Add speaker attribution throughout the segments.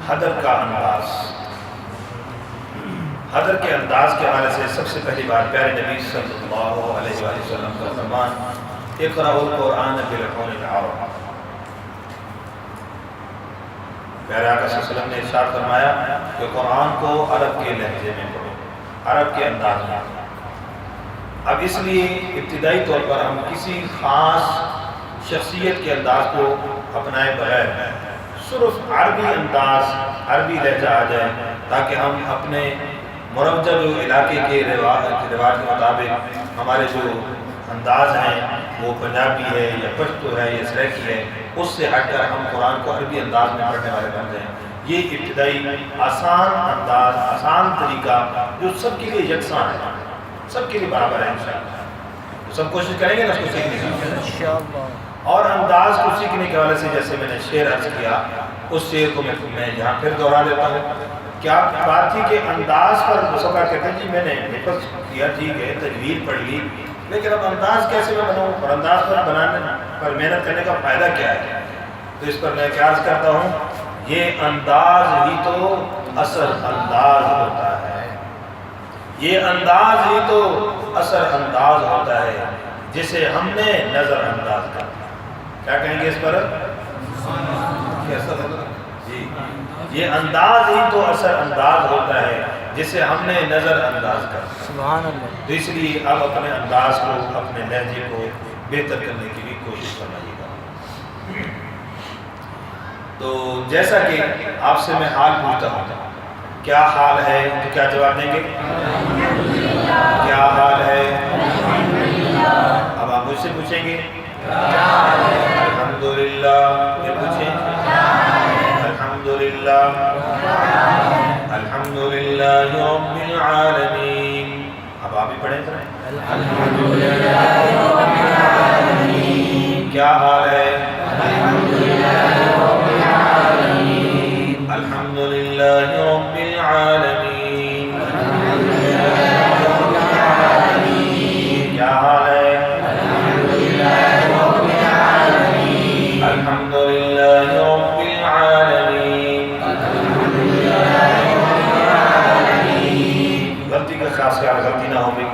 Speaker 1: حدر کا انداز، حدر کے انداز کے حوالے سے سب سے پہلی بات پیارے نبی صلی اللہ علیہ وآلہ وسلم کا فرمان اقرأوا القرآن بلسان العرب۔ پیارے آقا صلی اللہ علیہ وسلم نے ارشاد فرمایا کہ قرآن کو عرب کے لہجے میں پڑھو، عرب کے انداز میں۔ اب اس لیے ابتدائی طور پر ہم کسی خاص شخصیت کے انداز کو اپنائے بغیر صرف عربی انداز، عربی لہجہ آ جائے تاکہ ہم اپنے مروجہ جو علاقے کے رواج کے مطابق ہمارے جو انداز ہیں وہ پنجابی ہے یا پشتو ہے یا سریکی ہے، اس سے ہٹ کر ہم قرآن کو عربی انداز میں پڑھنے والے بن جائیں۔ یہ ابتدائی آسان انداز، آسان طریقہ جو سب کے لیے یکساں ہے، سب کے لیے برابر ہے انشاءاللہ۔ سب کوشش کریں گے نا اس کو سیکھنے کی انشاءاللہ۔ اور انداز کو سیکھنے کے حوالے سے جیسے میں نے شعر عرض کیا، اس شعر کو میں یہاں پھر دوہرا دیتا ہوں۔ کیا بات تھی کہ انداز پر مسکر کہتے ہیں جی میں نے حفظ کیا، ٹھیک ہے، تجوید پڑھ لی، لیکن اب انداز کیسے میں بناؤں اور انداز پر بنانے پر محنت کرنے کا فائدہ کیا ہے؟ تو اس پر میں کیا عرض کرتا ہوں، یہ انداز ہی تو اثر انداز ہوتا ہے، یہ انداز ہی تو اثر انداز ہوتا ہے جسے ہم نے نظر انداز کر۔ کیا کہیں گے اس پر؟ جی، یہ انداز ہی تو اثر انداز ہوتا ہے جسے ہم نے نظر انداز کر۔ سبحان اللہ۔ تو اس لیے اب اپنے انداز کو، اپنے لہجے کو بہتر کرنے کی بھی کوشش فرمائیے گا۔ تو جیسا کہ آپ سے میں حال پوچھتا ہوں، کیا حال ہے تو کیا جواب دیں گے؟ کیا حال ہے؟ اب آپ مجھ سے پوچھیں گے الحمدللہ، یہ پوچھیں الحمدللہ، الحمدللہ رب العالمین۔ اب آپ بھی پڑھیں کریں الحمدللہ رب العالمین۔ کیا حال ہے؟ الحمدللہ رب العالمین، الحمدللہ رب العالمین، الحمدللہ رب العالمین۔ کیا حال ہے؟ الحمدللہ رب العالمین، الحمدللہ رب العالمین، الحمدللہ رب العالمین۔ غلطی کا خاص خیال، غلطی نہ ہوگی۔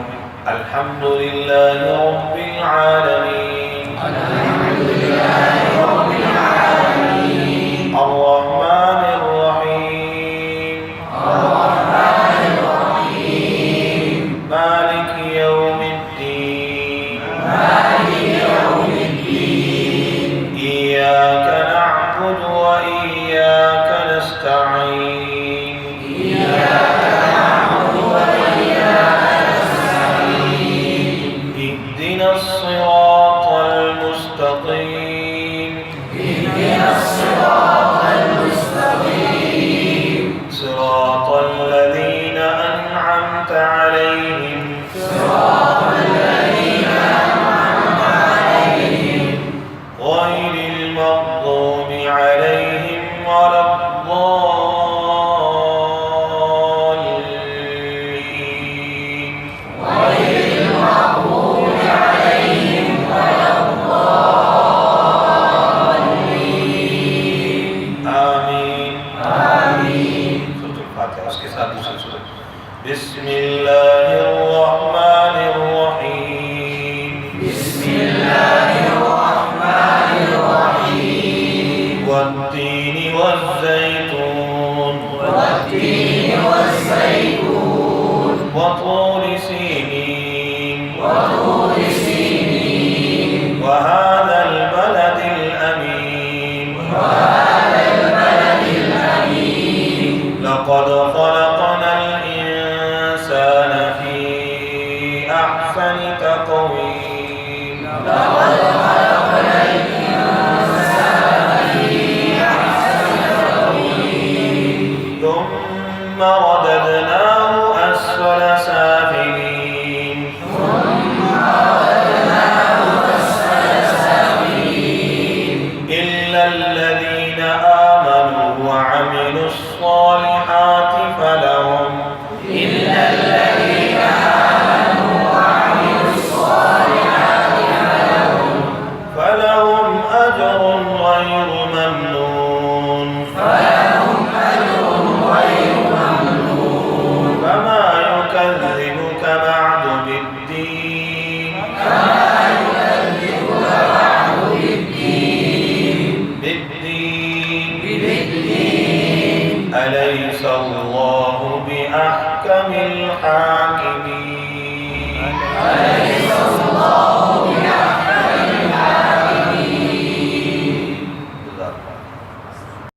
Speaker 1: الحمدللہ رب العالمین، الحمدللہ رب العالمین، الرحمن الرحیم، الرحمن الرحیم، مالک یوم الدین، مالک یوم الدین، ایاک نعبد و ایاک نستعین، ایاک نعبد و ایاک نستعین، اهدنا الصراط المستقیم، اهدنا الصراط المستقیم، صراط الذین انعمت علیہم، صراط الذین انعمت علیہم، غیر المغضوب علیہم ولا الضالین، غیر المغضوب علیہم ولا الضالین، آمین آمین۔ سورۃ الفاتحہ، اس کے ساتھ دوسری سورۃ بسم اللہ الرحمن الرحیم، بسم اللہ الرحمن الرحیم، والتین والزیتون، والتین والزیتون، وطور سینین، وطور سینین، وهذا البلد الأمين، وهذا البلد الأمين، لقد خلقنا الإنسان في أحسن تقويم، لقد خلقنا الإنسان في أحسن تقويم، ثم رددناه أسفل سافلين، ثم رددناه أسفل سافلين، إلا الذين آمنوا وعملوا الصالحات فلهم، إلا الذين آمنوا وعملوا الصالحات فلهم أجر غير ممنون، فلهم أجر أليس الله بأحكم الحاكمين